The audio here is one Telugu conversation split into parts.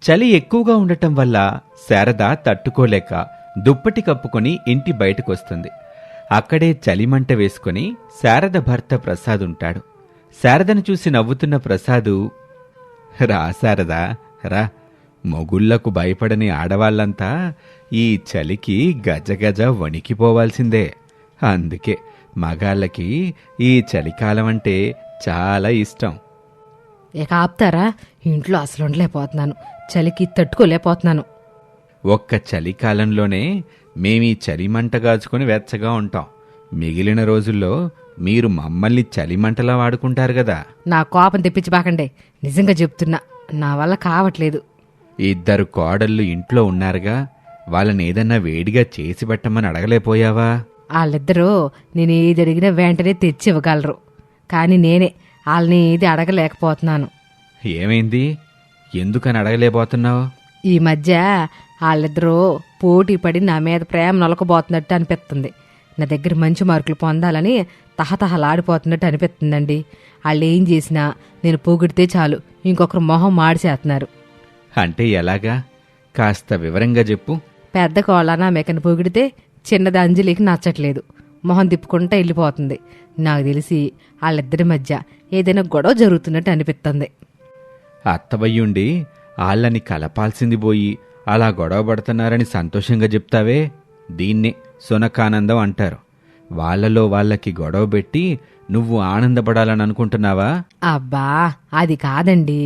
చలి ఎక్కువగా ఉండటం వల్ల శారద తట్టుకోలేక దుప్పటి కప్పుకొని ఇంటి బయటకొస్తుంది. అక్కడే చలిమంట వేసుకుని శారద భర్త ప్రసాద్ ఉంటాడు. శారదను చూసి నవ్వుతున్న ప్రసాదు, రా శారదా రా, మొగుళ్లకు భయపడని ఆడవాళ్లంతా ఈ చలికి గజగజ వణికిపోవాల్సిందే. అందుకే మగాళ్ళకి ఈ చలికాలం అంటే చాలా ఇష్టం. ఇక ఆపుతారా? ఇంట్లో అసలు ఉండలేకపోతున్నాను, చలికి తట్టుకోలేకపోతున్నాను. ఒక్క చలికాలంలోనే మేమీ చలిమంట గాచుకొని వెచ్చగా ఉంటాం. మిగిలిన రోజుల్లో మీరు మమ్మల్ని చలిమంటలా వాడుకుంటారు గదా. నా కోపం తెప్పించబాకండే, నిజంగా చెప్తున్నా, నా వల్ల కావట్లేదు. ఇద్దరు కోడళ్ళు ఇంట్లో ఉన్నారుగా, వాళ్ళని ఏదన్నా వేడిగా చేసి పెట్టమని అడగలేపోయావా? వాళ్ళిద్దరూ నేను ఏది అడిగినా వెంటనే తెచ్చి ఇవ్వగలరు, కానీ నేనే వాళ్ళని ఏది అడగలేకపోతున్నాను. ఏమైంది? ఎందుకని అడగలేకపోతున్నావు? ఈ మధ్య వాళ్ళిద్దరూ పోటీ పడి నా మీద ప్రేమ నొలకబోతున్నట్టు అనిపిస్తుంది. నా దగ్గర మంచి మార్కులు పొందాలని తహతహలాడిపోతున్నట్టు అనిపిస్తుందండి. వాళ్ళు ఏం చేసినా నేను పొగిడితే చాలు ఇంకొకరు మొహం మాడిచేస్తున్నారు. అంటే ఎలాగా? కాస్త వివరంగా చెప్పు. పెద్ద కోళ్ళనా మెకని పొగిడితే చిన్నది అంజలికి నచ్చట్లేదు, మొహం తిప్పుకుంటా వెళ్ళిపోతుంది. నాకు తెలిసి వాళ్ళిద్దరి మధ్య ఏదైనా గొడవ జరుగుతున్నట్టు అనిపిస్తుంది. అత్తవయ్యుండి వాళ్ళని కలపాల్సింది పోయి అలా గొడవ పడుతున్నారని సంతోషంగా చెప్తావే, దీన్నే సునకానందం అంటారు. వాళ్లలో వాళ్ళకి గొడవ పెట్టి నువ్వు ఆనందపడాలని అనుకుంటున్నావా? అబ్బా, అది కాదండి,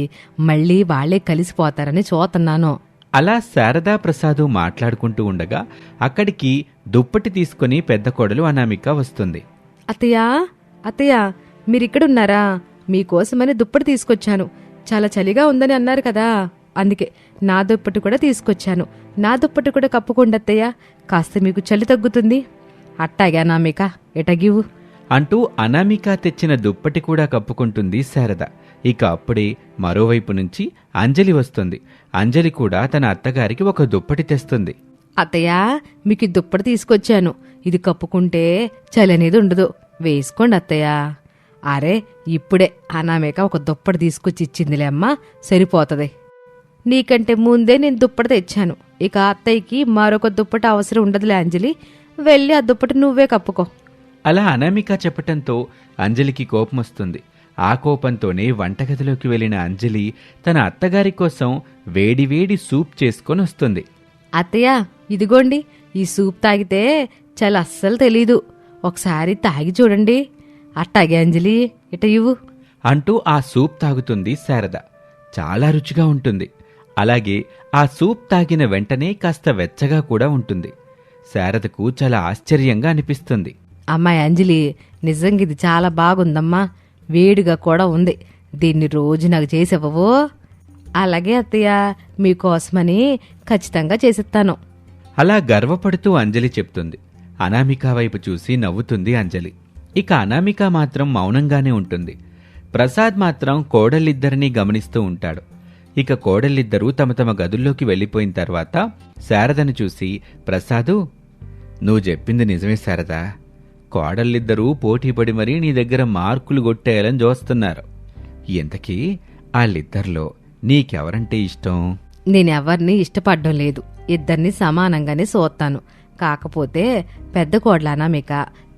మళ్ళీ వాళ్లే కలిసిపోతారని చూస్తున్నాను. అలా శారదా ప్రసాదు మాట్లాడుకుంటూ ఉండగా అక్కడికి దుప్పటి తీసుకుని పెద్ద కోడలు అనామిక వస్తుంది. అత్తయ్యా అత్తయ్యా, మీరిక్కడున్నారా? మీకోసమని దుప్పటి తీసుకొచ్చాను. చాలా చలిగా ఉందని అన్నారు కదా, అందుకే నా దుప్పటి కూడా తీసుకొచ్చాను. నా దుప్పటి కూడా కప్పుకోండి అత్తయ్య, కాస్త మీకు చలి తగ్గుతుంది. అట్టాగే అనామిక, ఎటగివు అంటూ అనామిక తెచ్చిన దుప్పటి కూడా కప్పుకుంటుంది శారద. ఇక అప్పుడే మరోవైపు నుంచి అంజలి వస్తుంది. అంజలి కూడా తన అత్తగారికి ఒక దుప్పటి తెస్తుంది. అత్తయ్య, మీకు ఈ దుప్పటి తీసుకొచ్చాను, ఇది కప్పుకుంటే చలి అనేది ఉండదు, వేసుకోండి అత్తయ్య. అరే, ఇప్పుడే అనామిక ఒక దుప్పటి తీసుకొచ్చి ఇచ్చిందిలే అమ్మా, సరిపోతుంది. నీకంటే ముందే నేను దుప్పటి తెచ్చాను, ఇక అత్తయ్యకి మరొక దుప్పటి అవసరం ఉండదులే అంజలి, వెళ్ళి ఆ దుప్పటి నువ్వే కప్పుకో. అలా అనామిక చెప్పటంతో అంజలికి కోపం వస్తుంది. ఆ కోపంతోనే వంటగదిలోకి వెళ్లిన అంజలి తన అత్తగారి కోసం వేడివేడి సూప్ చేసుకొని వస్తుంది. అత్తయ్య, ఇదిగోండి, ఈ సూప్ తాగితే చాలా అస్సలు తెలీదు, ఒకసారి తాగి చూడండి. అట్టాగే అంజలి, ఇట ఇవ్వు అంటూ ఆ సూప్ తాగుతుంది శారద. చాలా రుచిగా ఉంటుంది. అలాగే ఆ సూప్ తాగిన వెంటనే కాస్త వెచ్చగా కూడా ఉంటుంది. శారదకు చాలా ఆశ్చర్యంగా అనిపిస్తుంది. అమ్మాయి అంజలి, నిజంగా ఇది చాలా బాగుందమ్మా, వేడిగా కూడా ఉంది, దీన్ని రోజు నాకు చేసివ్వవు? అలాగే అత్తయ్య, మీకోసమని ఖచ్చితంగా చేసిస్తాను. అలా గర్వపడుతూ అంజలి చెప్తుంది. అనామిక వైపు చూసి నవ్వుతుంది అంజలి. ఇక అనామిక మాత్రం మౌనంగానే ఉంటుంది. ప్రసాద్ మాత్రం కోడలిద్దరినీ గమనిస్తూ ఉంటాడు. ఇక కోడలిద్దరూ తమ తమ గదుల్లోకి వెళ్లిపోయిన తర్వాత శారదను చూసి, ప్రసాదు, నువ్వు చెప్పింది నిజమే శారదా, కోడళ్ళిద్దరూ పోటీపడి మరీ నీ దగ్గర మార్కులు కొట్టేయాలని చూస్తున్నారు. ఇంతకీ వాళ్ళిద్దరిలో నీకెవరంటే ఇష్టం? నేనెవరిని ఇష్టపడ్డం లేదు, ఇద్దరిని సమానంగానే చూస్తాను. కాకపోతే పెద్ద కోడల అనామిక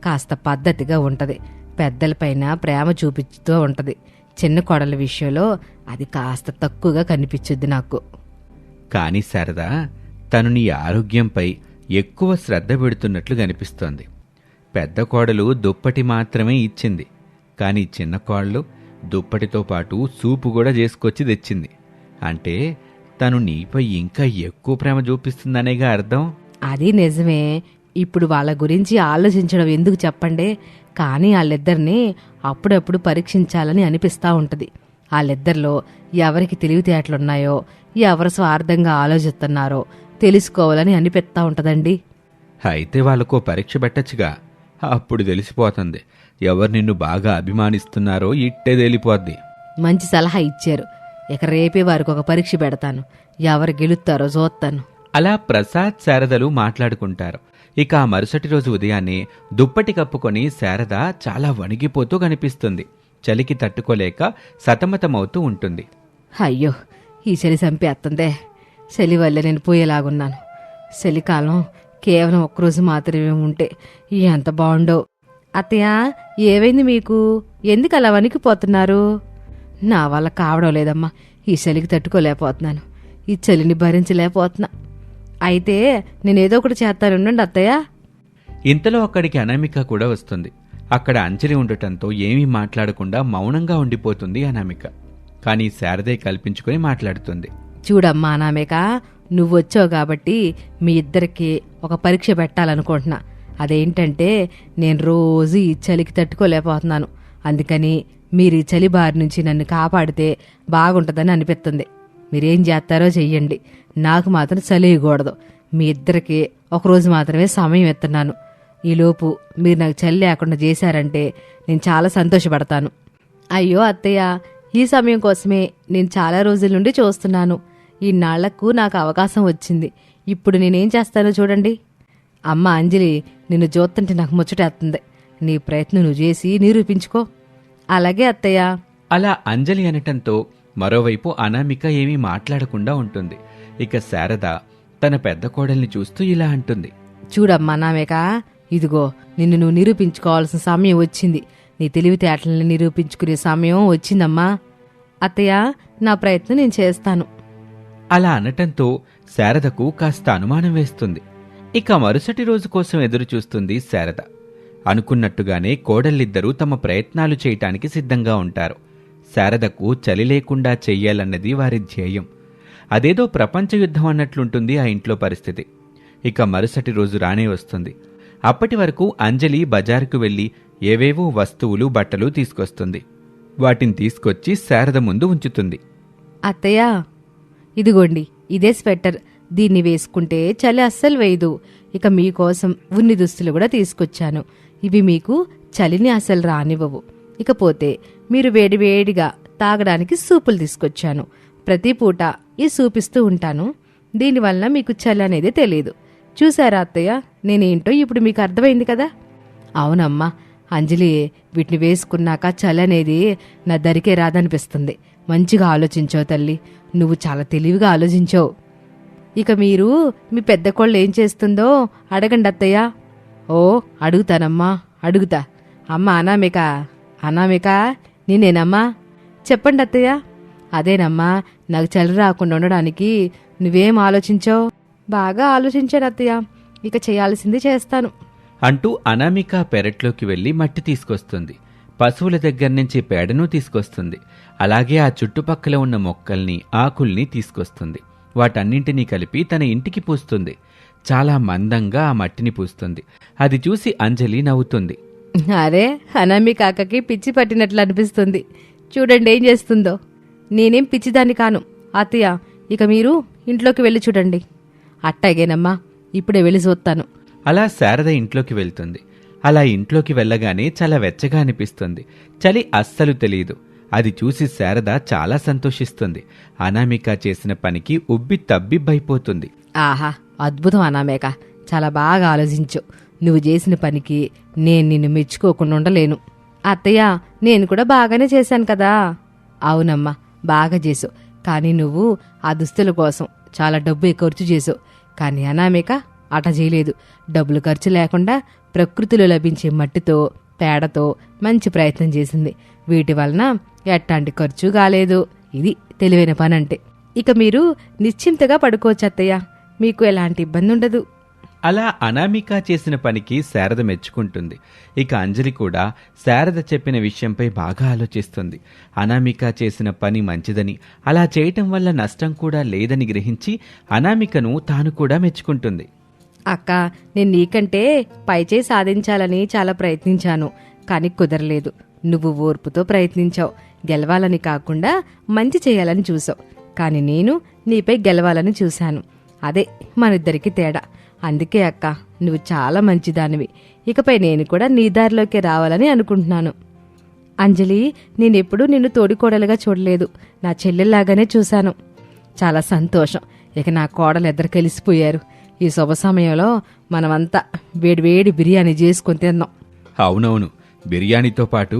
కాస్త పద్ధతిగా ఉంటది, పెద్దలపైన ప్రేమ చూపిస్తూ ఉంటది. చిన్న కోడల విషయంలో అది కాస్త తక్కువగా కనిపించుద్ది నాకు. కాని శారదా, తను నీ ఆరోగ్యంపై ఎక్కువ శ్రద్ధ పెడుతున్నట్లు కనిపిస్తోంది. పెద్ద కోడలు దుప్పటి మాత్రమే ఇచ్చింది, కాని చిన్న కోడలు దుప్పటితో పాటు సూపు కూడా చేసుకొచ్చి తెచ్చింది. అంటే తను నీపై ఇంకా ఎక్కువ ప్రేమ చూపిస్తుందనేగా అర్థం. అది నిజమే. ఇప్పుడు వాళ్ళ గురించి ఆలోచించడం ఎందుకు చెప్పండి, కానీ వాళ్ళిద్దరినీ అప్పుడప్పుడు పరీక్షించాలని అనిపిస్తూ ఉంటుంది. వాళ్ళిద్దరిలో ఎవరికి తెలివితేటలున్నాయో, ఎవరు స్వార్థంగా ఆలోచిస్తున్నారో తెలుసుకోవాలని అనిపిస్తూ ఉంటుందండి. అయితే వాళ్ళకో పరీక్ష పెట్టచ్చుగా, అప్పుడు తెలిసిపోతుంది ఎవరు నిన్ను బాగా అభిమానిస్తున్నారో ఇట్టే తేలిపోద్ది. మంచి సలహా ఇచ్చారు. ఇక రేపే వారికి ఒక పరీక్ష పెడతాను, ఎవరు గెలుస్తారో చూస్తాను. అలా ప్రసాద్ శారదలు మాట్లాడుకుంటారు. ఇక ఆ మరుసటి రోజు ఉదయాన్నే దుప్పటి కప్పుకొని శారద చాలా వణిగిపోతూ కనిపిస్తుంది. చలికి తట్టుకోలేక సతమతమవుతూ ఉంటుంది. అయ్యో, ఈ చలి చంపేస్తుందే. చలి వల్ల నేను పోయేలాగున్నాను. చలికాలం కేవలం ఒక్కరోజు మాత్రమే ఉంటే ఎంత బాగుండో. అత్తయ్య, ఏవైంది మీకు? ఎందుకు అలా వణికిపోతున్నారు? నా వల్ల కావడం లేదమ్మా. ఈ చలికి తట్టుకోలేకపోతున్నాను. ఈ చలిని భరించలేకపోతున్నా. అయితే నేనేదో ఒకటి చేస్తానుండండి అత్తయ్య. ఇంతలో అక్కడికి అనామిక కూడా వస్తుంది. అక్కడ అంజలి ఉండటంతో ఏమీ మాట్లాడకుండా మౌనంగా ఉండిపోతుంది అనామిక. కానీ శారదే కల్పించుకొని మాట్లాడుతుంది. చూడమ్మా అనామిక, నువ్వొచ్చావు కాబట్టి మీ ఇద్దరికి ఒక పరీక్ష పెట్టాలనుకుంటున్నా. అదేంటంటే, నేను రోజు ఈ చలికి తట్టుకోలేకపోతున్నాను. అందుకని మీరు ఈ చలి బారి నుంచి నన్ను కాపాడితే బాగుంటుందని అనిపిస్తుంది. మీరేం చేస్తారో చెయ్యండి. నాకు మాత్రం చలియకూడదు. మీ ఇద్దరికి ఒకరోజు మాత్రమే సమయం ఇస్తున్నాను. ఈలోపు మీరు నాకు చలి లేకుండా చేశారంటే నేను చాలా సంతోషపడతాను. అయ్యో అత్తయ్య, ఈ సమయం కోసమే నేను చాలా రోజుల నుండి చూస్తున్నాను. ఈనాళ్లకు నాకు అవకాశం వచ్చింది. ఇప్పుడు నేనేం చేస్తానో చూడండి. అమ్మ అంజలి, నిన్ను చూస్తుంటే నాకు ముచ్చటేస్తుంది. నీ ప్రయత్నం నువ్వు చేసి నిరూపించుకో. అలాగే అత్తయ్య. అలా అంజలి అనటంతో మరోవైపు అనామిక ఏమీ మాట్లాడకుండా ఉంటుంది. ఇక శారద తన పెద్ద కోడల్ని చూస్తూ ఇలా అంటుంది. చూడమ్మా అనామిక, ఇదిగో నిన్ను నువ్వు నిరూపించుకోవాల్సిన సమయం వచ్చింది. నీ తెలివితేటలని నిరూపించుకునే సమయం వచ్చిందమ్మా. అత్తయ్య, నా ప్రయత్నం నేను చేస్తాను. అలా అనటంతో శారదకు కాస్త అనుమానం వేస్తుంది. ఇక మరుసటి రోజు కోసం ఎదురు చూస్తుంది శారద. అనుకున్నట్టుగానే కోడళ్ళిద్దరూ తమ ప్రయత్నాలు చేయటానికి సిద్ధంగా ఉంటారు. శారదకు చలి లేకుండా చెయ్యాలన్నది వారి ధ్యేయం. అదేదో ప్రపంచ యుద్ధం అన్నట్లుంటుంది ఆ ఇంట్లో పరిస్థితి. ఇక మరుసటి రోజు రానే వస్తుంది. అప్పటి వరకు అంజలి బజారుకు వెళ్లి ఏవేవో వస్తువులు, బట్టలు తీసుకొస్తుంది. వాటిని తీసుకొచ్చి శారద ముందు ఉంచుతుంది. అత్తయ్య, ఇదిగోండి, ఇదే స్వెటర్. దీన్ని వేసుకుంటే చలి అస్సలు వేయదు. ఇక మీకోసం ఉన్ని దుస్తులు కూడా తీసుకొచ్చాను. ఇవి మీకు చలిని అసలు రానివ్వవు. ఇకపోతే మీరు వేడివేడిగా తాగడానికి సూపులు తీసుకొచ్చాను. ప్రతి పూట ఈ సూపిస్తూ ఉంటాను. దీనివల్ల మీకు చలి అనేది తెలియదు. చూసారా అత్తయ్య, నేనేంటో ఇప్పుడు మీకు అర్థమైంది కదా? అవునమ్మా అంజలి, వీటిని వేసుకున్నాక చలి అనేది నా దరికే రాదనిపిస్తుంది. మంచిగా ఆలోచించావు తల్లి. నువ్వు చాలా తెలివిగా ఆలోచించావు. ఇక మీరు మీ పెద్ద కోళ్ళు ఏం చేస్తుందో అడగండి అత్తయ్య. ఓ, అడుగుతానమ్మా, అడుగుతా. అమ్మ అనామిక, అనామిక, నేనేనమ్మా. చెప్పండి అత్తయ్య. అదేనమ్మా, నాకు చలి రాకుండా ఉండడానికి నువ్వేం ఆలోచించావు? బాగా ఆలోచించాను అత్తయ్య. ఇక చేయాల్సింది చేస్తాను అంటూ అనామిక పెరట్లోకి వెళ్లి మట్టి తీసుకొస్తుంది. పశువుల దగ్గర నుంచి పేడను తీసుకొస్తుంది. అలాగే ఆ చుట్టుపక్కల ఉన్న మొక్కల్ని, ఆకుల్ని తీసుకొస్తుంది. వాటన్నింటినీ కలిపి తన ఇంటికి పూస్తుంది. చాలా మందంగా ఆ మట్టిని పూస్తుంది. అది చూసి అంజలి నవ్వుతుంది. అరే, అనామిక అక్కకి పిచ్చి పట్టినట్లు అనిపిస్తుంది. చూడండి ఏం చేస్తుందో. నేనేం పిచ్చిదాన్ని కాను అత్తయ్య. ఇక మీరు ఇంట్లోకి వెళ్ళి చూడండి. అట్టాగేనమ్మా, ఇప్పుడే వెళ్ళి చూస్తాను. అలా శారద ఇంట్లోకి వెళ్తుంది. అలా ఇంట్లోకి వెళ్ళగానే చాలా వెచ్చగా అనిపిస్తుంది. చలి అస్సలు తెలియదు. అది చూసి శారద చాలా సంతోషిస్తుంది. అనామిక చేసిన పనికి ఉబ్బి తబ్బిబ్బైపోతుంది. ఆహా, అద్భుతం అనామిక, చాలా బాగా ఆలోచించు. నువ్వు చేసిన పనికి నేను నిన్ను మెచ్చుకోకుండా ఉండలేను. అత్తయ్య, నేను కూడా బాగానే చేశాను కదా? అవునమ్మా, బాగా చేసావు. కానీ నువ్వు ఆ దుస్తుల కోసం చాలా డబ్బు ఖర్చు చేసావు. కానీ అనామిక అట చేయలేదు. డబ్బులు ఖర్చు లేకుండా ప్రకృతిలో లభించే మట్టితో, పేడతో మంచి ప్రయత్నం చేసింది. వీటి వలన ఎట్లాంటి ఖర్చు కాలేదు. ఇది తెలివైన పని అంటే. ఇక మీరు నిశ్చింతగా పడుకోవచ్చు అత్తయ్య. మీకు ఎలాంటి ఇబ్బంది ఉండదు. అలా అనామిక చేసిన పనికి శారద మెచ్చుకుంటుంది. ఇక అంజలి కూడా శారద చెప్పిన విషయంపై బాగా ఆలోచిస్తుంది. అనామిక చేసిన పని మంచిదని, అలా చేయటం వల్ల నష్టం కూడా లేదని గ్రహించి అనామికను తాను కూడా మెచ్చుకుంటుంది. అక్క, నేను నీకంటే పైచేయి సాధించాలని చాలా ప్రయత్నించాను. కానీ కుదరలేదు. నువ్వు ఓర్పుతో ప్రయత్నించావు. గెలవాలని కాకుండా మంచి చేయాలని చూసావు. కానీ నేను నీపై గెలవాలని చూశాను. అదే మనిద్దరికి తేడా. అందుకే అక్క, నువ్వు చాలా మంచిదానివి. ఇకపై నేను కూడా నీ దారిలోకి రావాలని అనుకుంటున్నాను. అంజలి, నేనెప్పుడూ నిన్ను తోడికోడలుగా చూడలేదు. నా చెల్లెల్లాగానే చూశాను. చాలా సంతోషం. ఇక నా కోడలు ఇద్దరు కలిసిపోయారు. ఈ శుభ సమయంలో మనమంతా వేడివేడి బిర్యానీ చేసుకుని తిందాం. అవునవును, బిర్యానీతో పాటు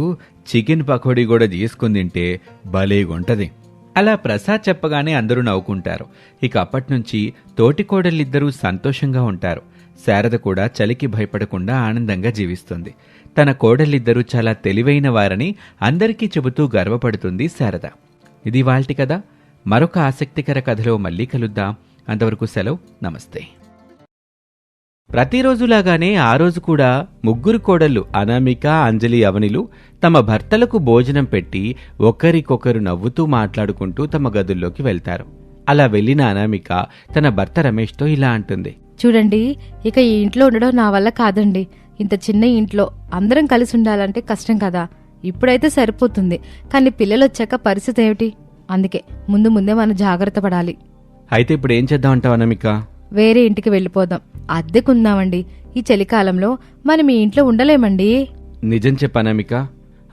చికెన్ పకోడీ కూడా చేసుకుని తింటే భలేగుంటది. అలా ప్రసాద్ చెప్పగానే అందరూ నవ్వుకుంటారు. ఇక అప్పట్నుంచి తోటికోడళ్ళిద్దరూ సంతోషంగా ఉంటారు. శారద కూడా చలికి భయపడకుండా ఆనందంగా జీవిస్తుంది. తన కోడళ్ళిద్దరూ చాలా తెలివైన వారని అందరికీ చెబుతూ గర్వపడుతుంది శారద. ఇది వాల్టి కథ. మరొక ఆసక్తికర కథలో మళ్ళీ కలుద్దాం. అంతవరకు సెలవు. నమస్తే. ప్రతిరోజులాగానే ఆ రోజు కూడా ముగ్గురు కోడళ్ళు అనామిక, అంజలి, అవనిలు తమ భర్తలకు భోజనం పెట్టి ఒకరికొకరు నవ్వుతూ మాట్లాడుకుంటూ తమ గదుల్లోకి వెళ్తారు. అలా వెళ్లిన అనామిక తన భర్త రమేష్తో ఇలా అంటుంది. చూడండి, ఇక ఈ ఇంట్లో ఉండడం నా వల్ల కాదండి. ఇంత చిన్న ఇంట్లో అందరం కలిసి ఉండాలంటే కష్టం కదా. ఇప్పుడైతే సరిపోతుంది, కానీ పిల్లలు వచ్చాక పరిస్థితి ఏమిటి? అందుకే ముందే మనం జాగ్రత్త పడాలి. అయితే ఇప్పుడు ఏం చేద్దామంటావు అనామిక? వేరే ఇంటికి వెళ్ళిపోదాం. అద్దెకుందామండి. ఈ చలికాలంలో మనం ఈ ఇంట్లో ఉండలేమండి. నిజం చెప్పు అనామిక,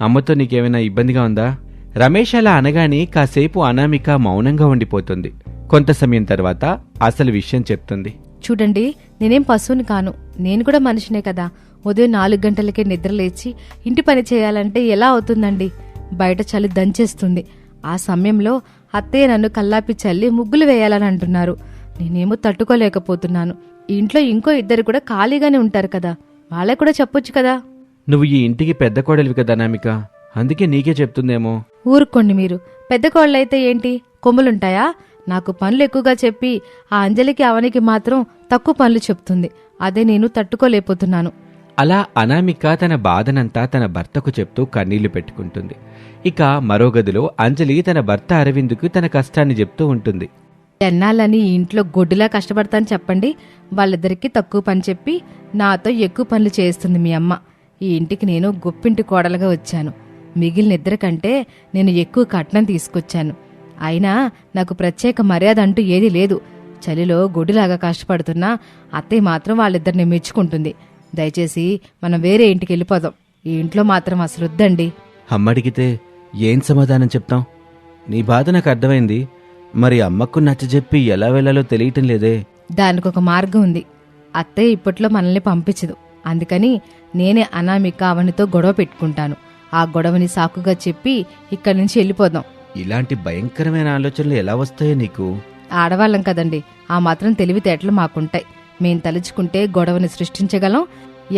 అమ్మతో నీకేమైనా ఇబ్బందిగా ఉందా? రమేష్ అలా అనగానే కాసేపు అనామిక మౌనంగా ఉండిపోతుంది. కొంత సమయం తర్వాత అసలు విషయం చెప్తుంది. చూడండి, నేనేం పశువుని కాను. నేను కూడా మనిషినే కదా. ఉదయం 4 గంటలకే నిద్ర లేచి ఇంటి పని చేయాలంటే ఎలా అవుతుందండి? బయట చలి దంచేస్తుంది. ఆ సమయంలో అత్తయ్య నన్ను కల్లాపి చల్లి ముగ్గులు వేయాలని అంటున్నారు. నేనేమో తట్టుకోలేకపోతున్నాను. ఇంట్లో ఇంకో ఇద్దరు కూడా ఖాళీగానే ఉంటారు కదా, వాళ్ళకు కూడా చెప్పొచ్చు కదా. నువ్వు ఈ ఇంటికి పెద్ద కోడలివి కదా అనామిక, అందుకే నీకే చెప్తుందేమో. ఊరుకోండి మీరు. పెద్ద కోళ్ళైతే ఏంటి, కొమ్ములుంటాయా? నాకు పనులు ఎక్కువగా చెప్పి ఆ అంజలికి అవనికి మాత్రం తక్కువ పనులు చెప్తుంది. అదే నేను తట్టుకోలేకపోతున్నాను. అలా అనామిక తన బాధనంతా తన భర్తకు చెప్తూ కన్నీళ్లు పెట్టుకుంటుంది. ఇక మరో గదిలో అంజలి తన భర్త అరవిందుకు తన కష్టాన్ని చెప్తూ ఉంటుంది. ఎన్నాళ్ళని ఈ ఇంట్లో గొడ్డులా కష్టపడతాను చెప్పండి. వాళ్ళిద్దరికీ తక్కువ పని చెప్పి నాతో ఎక్కువ పనులు చేస్తుంది మీ అమ్మ. ఈ ఇంటికి నేను గొప్పింటి కోడలుగా వచ్చాను. మిగిలిన ఇద్దరి కంటే నేను ఎక్కువ కట్నం తీసుకొచ్చాను. అయినా నాకు ప్రత్యేక మర్యాద అంటూ ఏదీ లేదు. చలిలో గొడ్డులాగా కష్టపడుతున్నా అత్తయ్య మాత్రం వాళ్ళిద్దరిని మెచ్చుకుంటుంది. దయచేసి మనం వేరే ఇంటికి వెళ్ళిపోదాం. ఈ ఇంట్లో మాత్రం అసలు వద్దండి. అమ్మడిగితే ఏం సమాధానం చెప్తాం? నీ బాధ నాకు అర్థమైంది. మరి అమ్మకు నచ్చజెప్పి ఎలా వెళ్లాలో తెలియటం లేదే. దానికొక మార్గం ఉంది. అత్తయ్య ఇప్పట్లో మనల్ని పంపించదు. అందుకని నేనే అనామిక అవనితో గొడవ పెట్టుకుంటాను. ఆ గొడవని సాకుగా చెప్పి ఇక్కడి నుంచి వెళ్ళిపోదాం. ఇలాంటి భయంకరమైన ఆలోచనలు ఎలా వస్తాయో నీకు? ఆడవాళ్ళం కదండి, ఆ మాత్రం తెలివితేటలు మాకుంటాయి. మేం తలుచుకుంటే గొడవని సృష్టించగలం.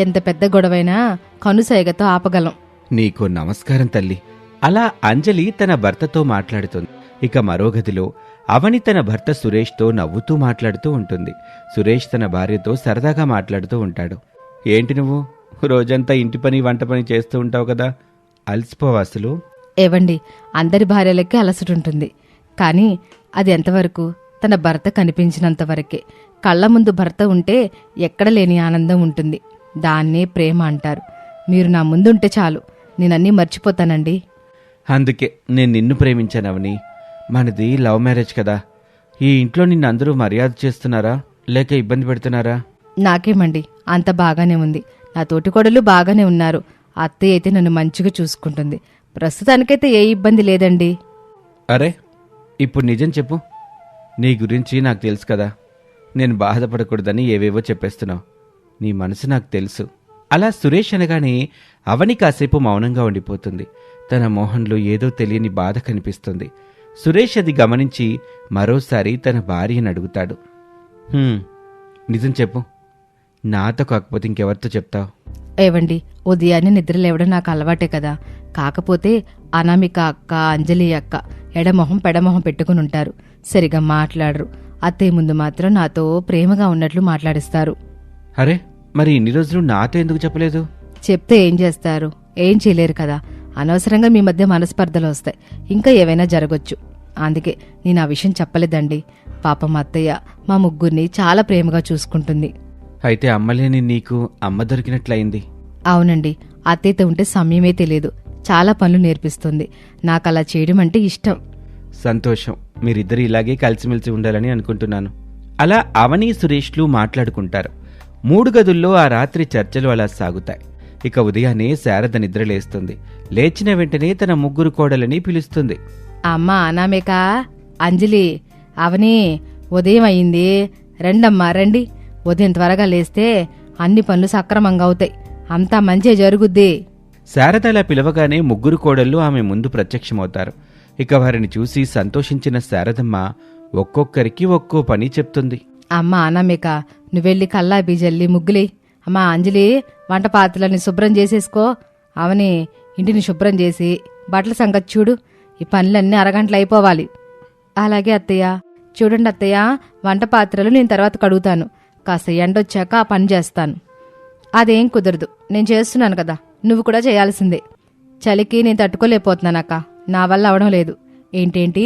ఎంత పెద్ద గొడవైనా కనుసైగతో ఆపగలం. నీకు నమస్కారం తల్లి. అలా అంజలి తన భర్తతో మాట్లాడుతుంది. ఇక మరో గదిలో అవని తన భర్త సురేష్తో నవ్వుతూ మాట్లాడుతూ ఉంటుంది. సురేష్ తన భార్యతో సరదాగా మాట్లాడుతూ ఉంటాడు. ఏంటి నువ్వు రోజంతా ఇంటి పని వంట పని చేస్తూ ఉంటావు కదా, అలసిపోవా అసలు? ఏవండి, అందరి భార్యలకి అలసటుంటుంది. కానీ అది ఎంతవరకు? తన భర్త కనిపించినంత వరకే. కళ్ళ ముందు భర్త ఉంటే ఎక్కడ లేని ఆనందం ఉంటుంది. దాన్నే ప్రేమ అంటారు. మీరు నా ముందుంటే చాలు, నేనన్నీ మర్చిపోతానండి. అందుకే నేను నిన్ను ప్రేమించానవని. మనది లవ్ మ్యారేజ్ కదా. ఈ ఇంట్లో నిన్ను అందరూ మర్యాద చేస్తున్నారా లేక ఇబ్బంది పెడుతున్నారా? నాకేమండి, అంత బాగానే ఉంది. నా తోటికోడలు బాగానే ఉన్నారు. అత్తయ్య అయితే నన్ను మంచిగా చూసుకుంటుంది. ప్రస్తుతానికైతే ఏ ఇబ్బంది లేదండి. అరే, ఇప్పుడు నిజం చెప్పు. నీ గురించి నాకు తెలుసు కదా. నేను బాధపడకూడదని ఏవేవో చెప్పేస్తున్నావు. నీ మనసు నాకు తెలుసు. అలా సురేష్ అనగానే అవని కాసేపు మౌనంగా ఉండిపోతుంది. తన మోహన్లో ఏదో తెలియని బాధ కనిపిస్తుంది. సురేష్ అది గమనించి మరోసారి తన భార్యను అడుగుతాడు. నిజం చెప్పు, నాతో కాకపోతే ఇంకెవరితో చెప్తావు? ఏవండి, ఉదయాన్నే నిద్ర లేవడం నాకు అలవాటే కదా. కాకపోతే అనామిక అక్క, అంజలి అక్క ఎడమొహం పెడమొహం పెట్టుకుని ఉంటారు. సరిగా మాట్లాడరు. అత్తయ్య ముందు మాత్రం నాతో ప్రేమగా ఉన్నట్లు మాట్లాడిస్తారు. అరే, మరి ఇన్ని రోజులు నాతో ఎందుకు చెప్పలేదు? చెప్తే ఏం చేస్తారు? ఏం చేయలేరు కదా. అనవసరంగా మీ మధ్య మనస్పర్ధలు వస్తాయి. ఇంకా ఏవైనా జరగొచ్చు. అందుకే నేను ఆ విషయం చెప్పలేదండి. పాపం అత్తయ్య మా ముగ్గురిని చాలా ప్రేమగా చూసుకుంటుంది. అయితే అమ్మలేని నీకు అమ్మ దొరికినట్లయింది. అవునండి, అత్తయ్యతో ఉంటే సమయమే తెలియదు. చాలా పనులు నేర్పిస్తుంది. నాకు అలా చేయడం అంటే ఇష్టం. సంతోషం. మీరిద్దరు ఇలాగే కలిసిమెలిసి ఉండాలని అనుకుంటున్నాను. అలా అవని సురేష్లు మాట్లాడుకుంటారు. 3 గదుల్లో ఆ రాత్రి చర్చలు అలా సాగుతాయి. ఇక ఉదయాన్నే శారద నిద్రలేస్తుంది. లేచిన వెంటనే తన ముగ్గురు కోడలని పిలుస్తుంది. అమ్మా అనామిక, అంజలి, అవని, ఉదయం అయింది. రండమ్మా రండి. ఉదయం త్వరగా లేస్తే అన్ని పనులు సక్రమంగా అవుతాయి. అంతా మంచి జరుగుద్ది. శారద అలా పిలవగానే ముగ్గురు కోడళ్ళు ఆమె ముందు ప్రత్యక్షమవుతారు. ఇక వారిని చూసి సంతోషించిన శారదమ్మ ఒక్కొక్కరికి ఒక్కో పని చెప్తుంది. అమ్మ అనామిక, నువ్వెళ్ళి కల్లాపి జల్లి ముగ్గులే. అమ్మా అంజలి, వంట పాత్రలని శుభ్రం చేసేసుకో. అవని ఇంటిని శుభ్రం చేసి బట్టల సంగతి చూడు. ఈ పనులన్నీ అరగంటలు అయిపోవాలి. అలాగే అత్తయ్య. చూడండి అత్తయ్య, వంట పాత్రలు నేను తర్వాత కడుగుతాను. కాస్త ఎండొచ్చాక ఆ పని చేస్తాను. అదేం కుదరదు, నేను చేస్తున్నాను కదా, నువ్వు కూడా చేయాల్సిందే. చలికి నేను తట్టుకోలేకపోతున్నానక్క, నా వల్ల అవడం లేదు. ఏంటేంటి,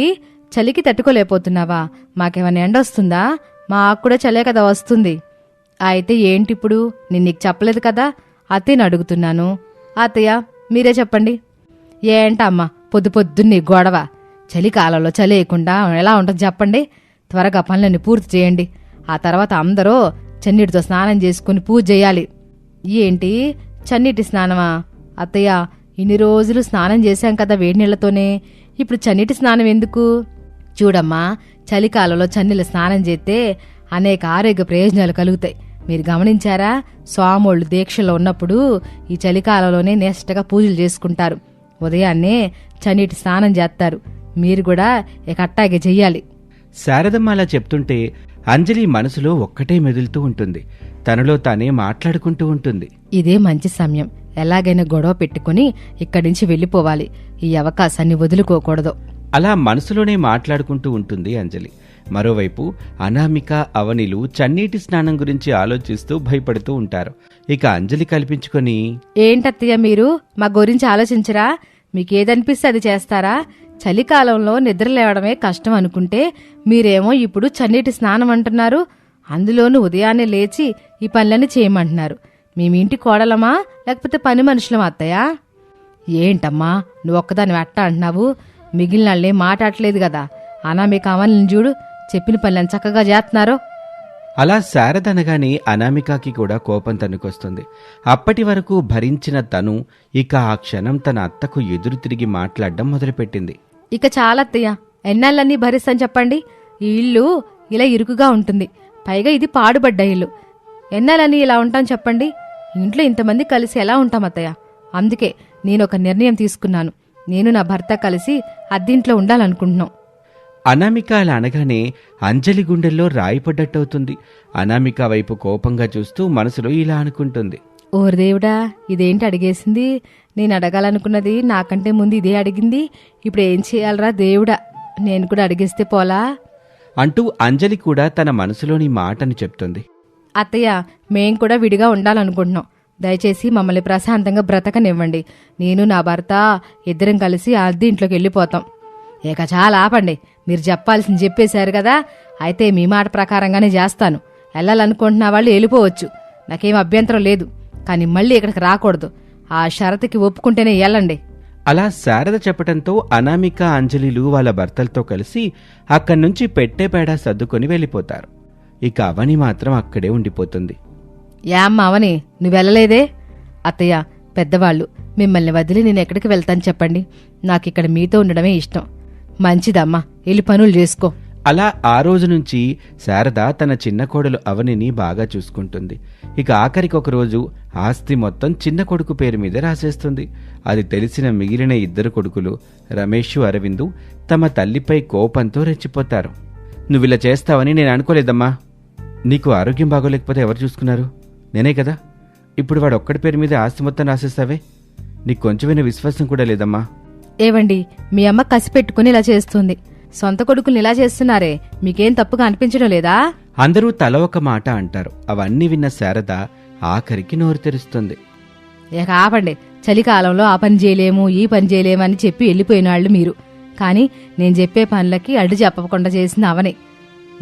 చలికి తట్టుకోలేకపోతున్నావా? మాకేమైనా ఎండొస్తుందా? మాకు కూడా చలే కదా వస్తుంది. అయితే ఏంటిప్పుడు? నేను నీకు చెప్పలేదు కదా, అత్తయ్యని అడుగుతున్నాను. అత్తయ్య మీరే చెప్పండి. ఏంటమ్మా పొద్దు పొద్దున్నే గొడవ? చలికాలంలో చలి వేయకుండా ఎలా ఉంటుంది చెప్పండి. త్వరగా పనులన్నీ పూర్తి చేయండి. ఆ తర్వాత అందరూ చన్నీటితో స్నానం చేసుకుని పూజ చేయాలి. ఏంటి చన్నీటి స్నానమా? అత్తయ్య, ఇన్ని రోజులు స్నానం చేశాం కదా వేడి నీళ్లతోనే, ఇప్పుడు చన్నీటి స్నానం ఎందుకు? చూడమ్మా, చలికాలంలో చన్నీళ్ళ స్నానం చేస్తే అనేక ఆరోగ్య ప్రయోజనాలు కలుగుతాయి. మీరు గమనించారా? స్వామోళ్ళు దీక్షలో ఉన్నప్పుడు ఈ చలికాలంలోనే నిష్టగా పూజలు చేసుకుంటారు. ఉదయాన్నే చన్నీటి స్నానం చేస్తారు. మీరు కూడా ఇక అట్టాగే చెయ్యాలి. శారదమ్మ అలా చెప్తుంటే అంజలి మనసులో ఒక్కటే మెదులుతూ ఉంటుంది. తనలో తానే మాట్లాడుకుంటూ ఉంటుంది. ఇదే మంచి సమయం. ఎలాగైనా గొడవ పెట్టుకుని ఇక్కడి నుంచి వెళ్ళిపోవాలి. ఈ అవకాశాన్ని వదులుకోకూడదు. అలా మనసులోనే మాట్లాడుకుంటూ ఉంటుంది అంజలి. మరోవైపు అనామిక, అవనిలు చన్నీటి స్నానం గురించి ఆలోచిస్తూ భయపడుతూ ఉంటారు. ఇక అంజలి కల్పించుకొని, ఏంటత్తయ్య మీరు మా గురించి ఆలోచించరా? మీకేదనిపిస్తే అది చేస్తారా? చలికాలంలో నిద్ర లేవడమే కష్టం అనుకుంటే మీరేమో ఇప్పుడు చన్నీటి స్నానం అంటున్నారు. అందులోనూ ఉదయాన్నే లేచి ఈ పనులన్నీ చేయమంటున్నారు. మేమింటి కోడలమా లేకపోతే పని మనుషులమా అత్తయ్య? ఏంటమ్మా నువ్వు ఒక్కదాన్ని అట్ట అంటున్నావు? మిగిలిన వాళ్ళే మాట్లాడలేదు కదా. అనామిక అవని చూడు, చెప్పిన పనులను చక్కగా చేస్తున్నారో. అలా శారద అనగానే అనామికకి కూడా కోపం తన్నుకొస్తుంది. అప్పటి వరకు భరించిన తను ఇక ఆ క్షణం తన అత్తకు ఎదురు తిరిగి మాట్లాడడం మొదలుపెట్టింది. ఇక చాలా అత్తయ్య, ఎన్నాళ్ళన్నీ భరిస్తాను చెప్పండి? ఈ ఇల్లు ఇలా ఇరుకుగా ఉంటుంది. పైగా ఇది పాడుబడ్డ ఇల్లు. ఎన్నాళ్ళని ఇలా ఉంటాం చెప్పండి? ఇంట్లో ఇంతమంది కలిసి ఎలా ఉంటాం అత్తయ్య? అందుకే నేను ఒక నిర్ణయం తీసుకున్నాను. నేను నా భర్త కలిసి అద్దింట్లో ఉండాలనుకుంటున్నాం. అనామిక అలా అనగానే అంజలి గుండెల్లో రాయిపడ్డట్టవుతుంది. అనామిక వైపు కోపంగా చూస్తూ మనసులో ఇలా అనుకుంటుంది. ఓరి దేవుడా, ఇదేంటి అడిగేసింది? నేను అడగాలనుకున్నది నాకంటే ముందు ఇదే అడిగింది. ఇప్పుడు ఏం చేయాలరా దేవుడా? నేను కూడా అడిగేస్తే పోలా అంటూ అంజలి కూడా తన మనసులోని మాటని చెప్తుంది. అత్తయ్య, మేం కూడా విడిగా ఉండాలనుకుంటున్నాం. దయచేసి మమ్మల్ని ప్రశాంతంగా బ్రతకనివ్వండి. నేను నా భర్త ఇద్దరం కలిసి అద్దె ఇంట్లోకి వెళ్ళిపోతాం. ఇక చాలా ఆపండి. మీరు చెప్పాల్సింది చెప్పేశారు కదా, అయితే మీ మాట ప్రకారంగానే చేస్తాను. వెళ్ళాలనుకుంటున్న వాళ్ళు వెళ్ళిపోవచ్చు, నాకేం అభ్యంతరం లేదు. కానీ మళ్ళీ ఇక్కడికి రాకూడదు. ఆ షరతుకి ఒప్పుకుంటేనే వెళ్ళండి. అలా శారద చెప్పటంతో అనామిక, అంజలిలు వాళ్ళ భర్తలతో కలిసి అక్కడి నుంచి పెట్టేపేడా సర్దుకొని వెళ్ళిపోతారు. ఇక అవని మాత్రం అక్కడే ఉండిపోతుంది. అమ్మ అవని, నువ్వు వెళ్ళలేదే? అత్తయ్య, పెద్దవాళ్ళు, మిమ్మల్ని వదిలి నేను ఎక్కడికి వెళ్తాను చెప్పండి? నాకిక్కడ మీతో ఉండడమే ఇష్టం. మంచిదమ్మా, వెళ్ళి పనులు చేసుకో. అలా ఆ రోజు నుంచి శారద తన చిన్న కోడలు అవనిని బాగా చూసుకుంటుంది. ఇక ఆఖరికి ఒకరోజు ఆస్తి మొత్తం చిన్న కొడుకు పేరు మీద రాసేస్తుంది. అది తెలిసిన మిగిలిన ఇద్దరు కొడుకులు రమేష్, అరవిందు తమ తల్లిపై కోపంతో రెచ్చిపోతారు. నువ్విలా చేస్తావని నేను అనుకోలేదమ్మా. నీకు ఆరోగ్యం బాగోలేకపోతే ఎవరు చూసుకున్నారు? నేనే కదా. ఇప్పుడు వాడు ఒక్కడి పేరు మీద ఆస్తి మొత్తం రాసేస్తావే? నీకు కొంచెమైనా విశ్వాసం కూడా లేదమ్మా. ఏవండి, మీ అమ్మ కసి పెట్టుకుని ఇలా చేస్తుంది. సొంత కొడుకుల్ని ఇలా చేస్తున్నారే, మీకేం తప్పుగా అనిపించడం లేదా? అందరూ తల ఒక మాట అంటారు. అవన్నీ విన్న శారద ఆఖరికి నోరు తెరుస్తుంది. ఇక ఆపండి. చలికాలంలో ఆ పని చేయలేము, ఈ పని చేయలేము అని చెప్పి వెళ్ళిపోయిన వాళ్ళు మీరు. కానీ నేను చెప్పే పనులకి అడ్డు చెప్పకుండా చేసింది అవనే.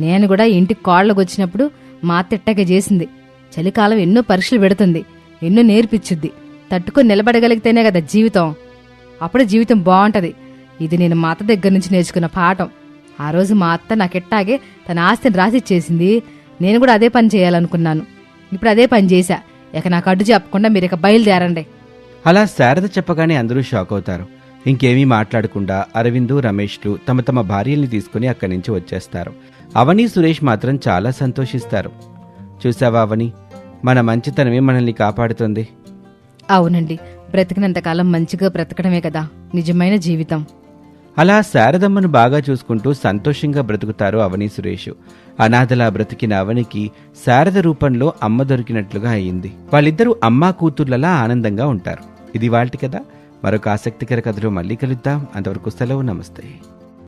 నేను కూడా ఇంటికి కోళ్ళకు వచ్చినప్పుడు మా తిట్టగా చేసింది. చలికాలం ఎన్నో పరీక్షలు పెడుతుంది, ఎన్నో నేర్పించుద్ది. తట్టుకొని నిలబడగలిగితేనే కదా జీవితం. అప్పుడే జీవితం బాగుంటది. ఇది నేను మా అత్త దగ్గర నుంచి నేర్చుకున్న పాఠం. ఆ రోజు మా అత్త నాకెట్టాగే తన ఆస్తిని రాసిచ్చేసింది. నేను కూడా అదే పని చేయాలనుకున్నాను. ఇప్పుడు అదే పని చేశా. ఇక నాకు అడ్డు చెప్పకుండా మీరు ఇక బయలుదేరండి. అలా శారద చెప్పగానే అందరూ షాక్ అవుతారు. ఇంకేమీ మాట్లాడకుండా అరవిందు, రమేష్లు తమ తమ భార్యల్ని తీసుకుని అక్కడి నుంచి వచ్చేస్తారు. అవని, సురేష్ మాత్రం చాలా సంతోషిస్తారు. చూసావా అవని, మన మంచితనమే మనల్ని కాపాడుతుంది. అవునండి, బ్రతికినంతకాలం మంచిగా బ్రతకడమే కదా నిజమైన జీవితం. అలా శారదమ్మను బాగా చూసుకుంటూ సంతోషంగా బ్రతుకుతారు అవని సురేష్. అనాథలా బ్రతికిన అవనికి శారద రూపంలో అమ్మ దొరికినట్లుగా అయింది. వాళ్ళిద్దరూ అమ్మా కూతుర్లలా ఆనందంగా ఉంటారు. ఇది వాళ్ళటి కథ. మరొక ఆసక్తికర కథలో మళ్ళీ కలుద్దాం. అంతవరకు సెలవు. నమస్తే.